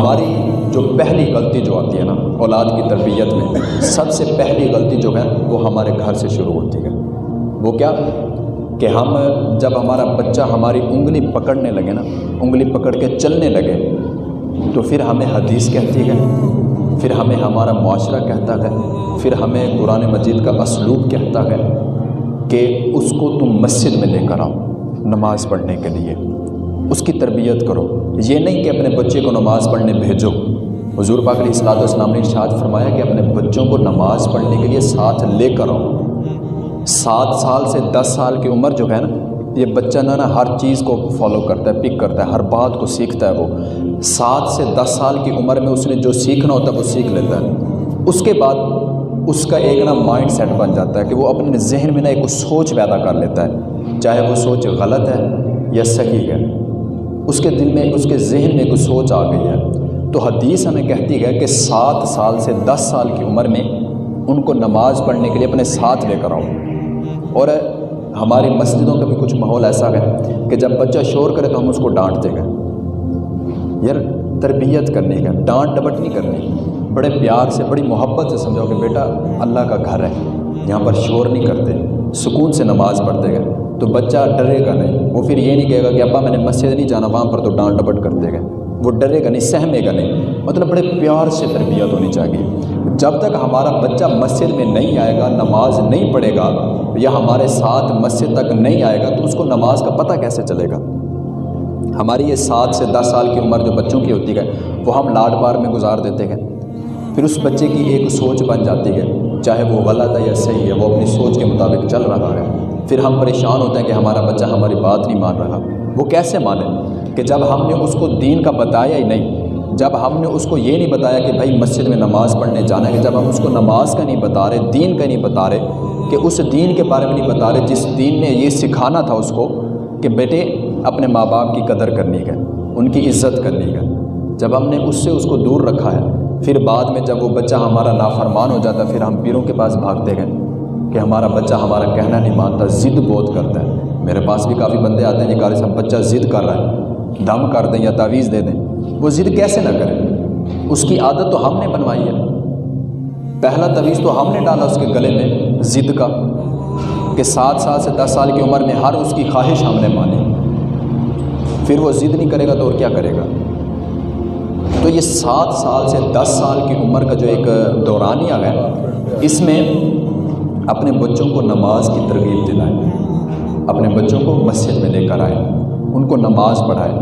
ہماری جو پہلی غلطی جو آتی ہے نا اولاد کی تربیت میں، سب سے پہلی غلطی جو ہے وہ ہمارے گھر سے شروع ہوتی ہے۔ وہ کیا کہ ہم جب ہمارا بچہ ہماری انگلی پکڑنے لگے نا، انگلی پکڑ کے چلنے لگے، تو پھر ہمیں حدیث کہتی ہے، پھر ہمیں ہمارا معاشرہ کہتا ہے، پھر ہمیں قرآن مجید کا اسلوب کہتا ہے کہ اس کو تم مسجد میں لے کر آؤ نماز پڑھنے کے لیے، اس کی تربیت کرو۔ یہ نہیں کہ اپنے بچے کو نماز پڑھنے بھیجو۔ حضور پاک علیہ الصلوۃ والسلام نے ارشاد فرمایا کہ اپنے بچوں کو نماز پڑھنے کے لیے ساتھ لے کر آؤ۔ 7 سال سے 10 سال کی عمر جو ہے نا، یہ بچہ نا ہر چیز کو فالو کرتا ہے، پک کرتا ہے، ہر بات کو سیکھتا ہے۔ وہ 7 سے 10 سال کی عمر میں اس نے جو سیکھنا ہوتا ہے وہ سیکھ لیتا ہے۔ اس کے بعد اس کا ایک نا مائنڈ سیٹ بن جاتا ہے کہ وہ اپنے ذہن میں نا ایک سوچ پیدا کر لیتا ہے، چاہے وہ سوچ غلط ہے یا صحیح ہے، اس کے دل میں، اس کے ذہن میں ایک سوچ آ گئی ہے۔ تو حدیث ہمیں کہتی ہے کہ 7 سال سے 10 سال کی عمر میں ان کو نماز پڑھنے کے لیے اپنے ساتھ لے کر آؤ۔ اور ہماری مسجدوں کا بھی کچھ ماحول ایسا ہے کہ جب بچہ شور کرے تو ہم اس کو ڈانٹتے گئے۔ یار تربیت کرنے کا، ڈانٹ ڈپٹ نہیں کرنی، بڑے پیار سے، بڑی محبت سے سمجھاؤ کہ بیٹا اللہ کا گھر ہے، یہاں پر شور نہیں کرتے، سکون سے نماز پڑھتے گئے، تو بچہ ڈرے گا نہیں۔ وہ پھر یہ نہیں کہے گا کہ ابا میں نے مسجد نہیں جانا، وہاں پر تو ڈانٹ ڈپٹ کرتے گئے، وہ ڈرے گا نہیں، سہمے گا نہیں۔ مطلب بڑے پیار سے تربیت ہونی چاہیے۔ جب تک ہمارا بچہ مسجد میں نہیں آئے گا، نماز نہیں پڑھے گا، یا ہمارے ساتھ مسجد تک نہیں آئے گا، تو اس کو نماز کا پتہ کیسے چلے گا؟ ہماری یہ 7 سے 10 سال کی عمر جو بچوں کی ہوتی ہے وہ ہم لاڈ پار میں گزار دیتے ہیں، پھر اس بچے کی ایک سوچ بن جاتی ہے، چاہے وہ غلط ہے یا صحیح ہے، وہ اپنی سوچ کے مطابق چل رہا ہے۔ پھر ہم پریشان ہوتے ہیں کہ ہمارا بچہ ہماری بات نہیں مان رہا۔ وہ کیسے مانے کہ جب ہم نے اس کو دین کا بتایا ہی نہیں، جب ہم نے اس کو یہ نہیں بتایا کہ بھائی مسجد میں نماز پڑھنے جانا ہے، کہ جب ہم اس کو نماز کا نہیں بتا رہے، دین کا نہیں بتا رہے، کہ اس دین کے بارے میں نہیں بتا رہے جس دین نے یہ سکھانا تھا اس کو کہ بیٹے اپنے ماں باپ کی قدر کرنی ہے، ان کی عزت کرنی ہے، جب ہم نے اس سے اس کو دور رکھا ہے، پھر بعد میں جب وہ بچہ ہمارا نافرمان ہو جاتا ہے، پھر ہم پیروں کے پاس بھاگتے ہیں کہ ہمارا بچہ ہمارا کہنا نہیں مانتا، ضد بہت کرتا ہے۔ میرے پاس بھی کافی بندے آتے ہیں، نکالے صاحب بچہ ضد کر رہا ہے، دم کر دیں یا تعویذ دے دیں۔ وہ ضد کیسے نہ کرے؟ اس کی عادت تو ہم نے بنوائی ہے، پہلا تعویذ تو ہم نے ڈالا اس کے گلے میں ضد کا، کہ 7 سال سے 10 سال کی عمر میں ہر اس کی خواہش ہم نے مانی، پھر وہ ضد نہیں کرے گا تو اور کیا کرے گا؟ تو یہ 7 سال سے 10 سال کی عمر کا جو ایک دورانیہ ہے، اس میں اپنے بچوں کو نماز کی ترغیب دلائیں، اپنے بچوں کو مسجد میں لے کر آئیں، ان کو نماز پڑھائیں۔